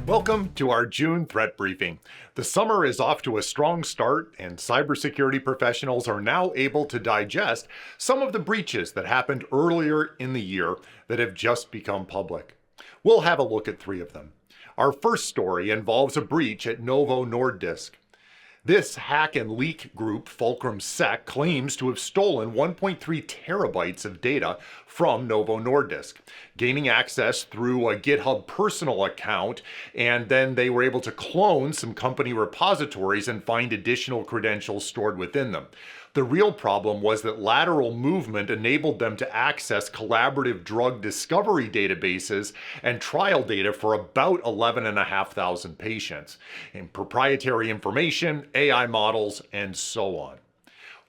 Welcome to our June threat briefing. The summer is off to a strong start, and cybersecurity professionals are now able to digest some of the breaches that happened earlier in the year that have just become public. We'll have a look at 3 of them. Our first story involves a breach at Novo Nordisk. This hack and leak group, FulcrumSec, claims to have stolen 1.3 terabytes of data from Novo Nordisk, gaining access through a GitHub personal account, and then they were able to clone some company repositories and find additional credentials stored within them. The real problem was that lateral movement enabled them to access collaborative drug discovery databases and trial data for about 11,500 patients, and proprietary information, AI models, and so on.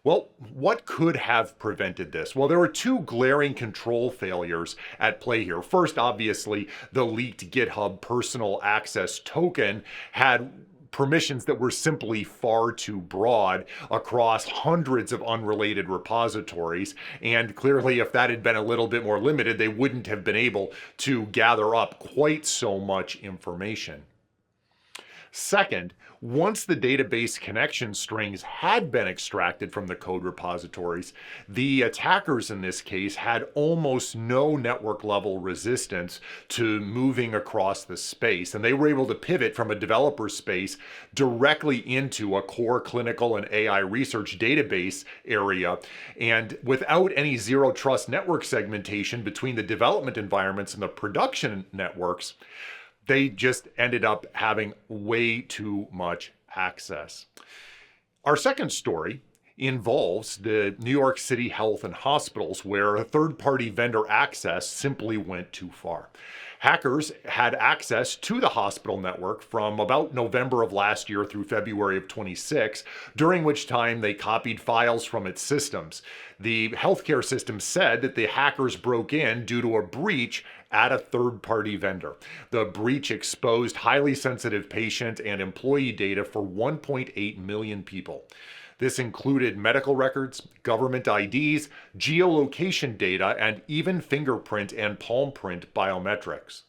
Well, what could have prevented this? Well, there were 2 glaring control failures at play here. First, obviously, the leaked GitHub personal access token had permissions that were simply far too broad across hundreds of unrelated repositories. And clearly, if that had been a little bit more limited, they wouldn't have been able to gather up quite so much information. Second, once the database connection strings had been extracted from the code repositories, the attackers in this case had almost no network level resistance to moving across the space, and they were able to pivot from a developer space directly into a core clinical and AI research database area, and without any zero trust network segmentation between the development environments and the production networks, they just ended up having way too much access. Our second story involves the New York City Health and Hospitals, where a third-party vendor access simply went too far. Hackers had access to the hospital network from about November of last year through February of 26, during which time they copied files from its systems. The healthcare system said that the hackers broke in due to a breach at a third-party vendor. The breach exposed highly sensitive patient and employee data for 1.8 million people. This included medical records, government IDs, geolocation data, and even fingerprint and palm print biometrics.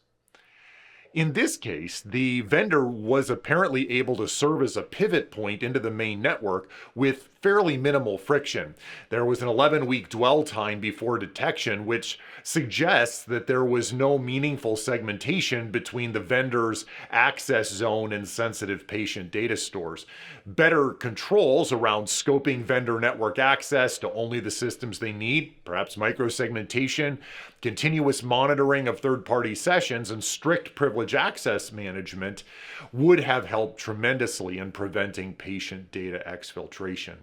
In this case, the vendor was apparently able to serve as a pivot point into the main network with fairly minimal friction. There was an 11-week dwell time before detection, which suggests that there was no meaningful segmentation between the vendor's access zone and sensitive patient data stores. Better controls around scoping vendor network access to only the systems they need, perhaps microsegmentation, continuous monitoring of third-party sessions, and strict privilege access management would have helped tremendously in preventing patient data exfiltration.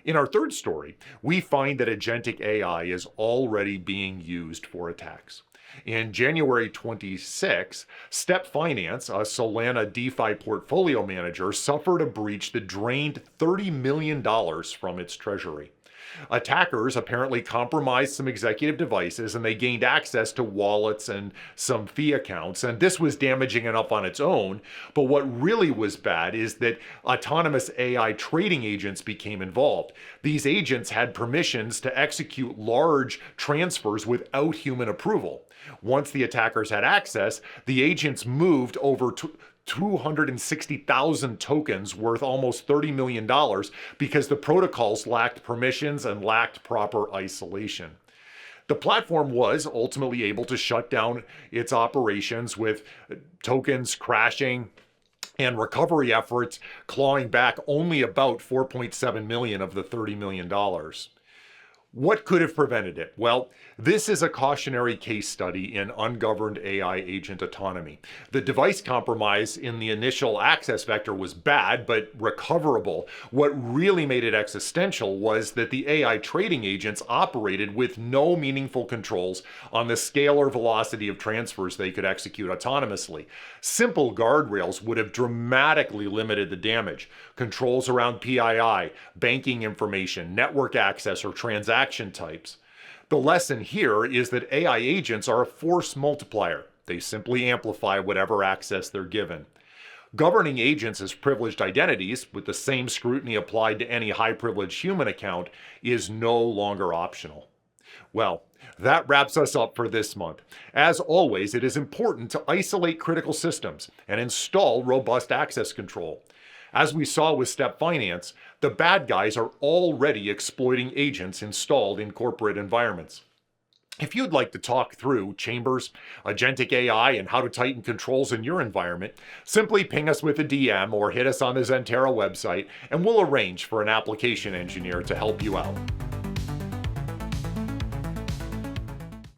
In our third story, we find that agentic AI is already being used for attacks. In January 26, Step Finance, a Solana DeFi portfolio manager, suffered a breach that drained $30 million from its treasury. Attackers apparently compromised some executive devices, and they gained access to wallets and some fee accounts, and this was damaging enough on its own. But what really was bad is that autonomous AI trading agents became involved. These agents had permissions to execute large transfers without human approval. Once the attackers had access, the agents moved over 260,000 tokens worth almost $30 million because the protocols lacked permissions and lacked proper isolation. The platform was ultimately able to shut down its operations, with tokens crashing and recovery efforts clawing back only about 4.7 million of the $30 million. What could have prevented it? Well, this is a cautionary case study in ungoverned AI agent autonomy. The device compromise in the initial access vector was bad, but recoverable. What really made it existential was that the AI trading agents operated with no meaningful controls on the scale or velocity of transfers they could execute autonomously. Simple guardrails would have dramatically limited the damage. Controls around PII, banking information, network access, or transaction types. The lesson here is that AI agents are a force multiplier. They simply amplify whatever access they're given. Governing agents as privileged identities, with the same scrutiny applied to any high-privileged human account, is no longer optional. Well, That wraps us up for this month. As always, it is important to isolate critical systems and install robust access control. As we saw with Step Finance, the bad guys are already exploiting agents installed in corporate environments. If you'd like to talk through Chambers, agentic AI, and how to tighten controls in your environment, simply ping us with a DM or hit us on the Zentera website, and we'll arrange for an application engineer to help you out.